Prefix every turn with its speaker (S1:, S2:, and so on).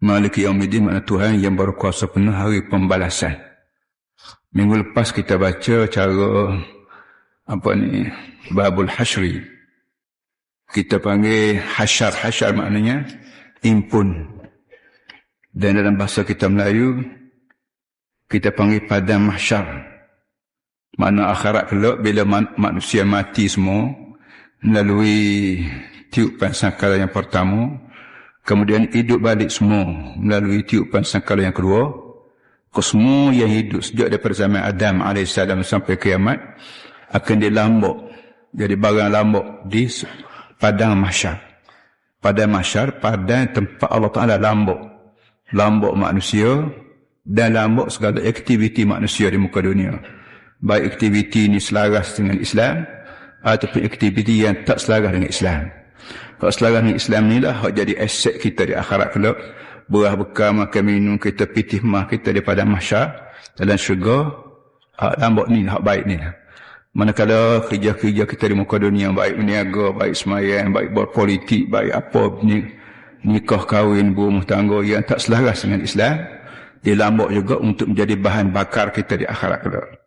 S1: Maliki Yaumiddin makna Tuhan yang berkuasa penuh hari pembalasan. Minggu lepas kita baca cara babul hasyri. Kita panggil hasyar. Hasyar maknanya impun. Dan dalam bahasa kita Melayu kita panggil padang mahsyar. Makna akhirat kelak bila manusia mati semua melalui tiupan sangkala yang pertama, kemudian hidup balik semua melalui tiupan sangkala yang kedua. Semua yang hidup sejak daripada zaman Adam AS sampai kiamat akan dilambok jadi barang lambok di padang mahsyar. Padang mahsyar, padang tempat Allah Ta'ala lambok manusia dan lambok segala aktiviti manusia di muka dunia. Baik aktiviti ini selaras dengan Islam ataupun aktiviti yang tak selaras dengan Islam. Kalau selaras dengan Islam inilah hak jadi aset kita di akhirat kelak. Berah bekal, makan minum kita, pitih mah kita daripada mahsyar dalam syurga. Hak lambok ni, hak baik ni. Manakala kerja-kerja kita di muka dunia, baik berniaga, baik semayang, baik berpolitik, baik apa nikah, kahwin, berumah tangga yang tak selaras dengan Islam, dia lambok juga untuk menjadi bahan bakar kita di akhirat kelak.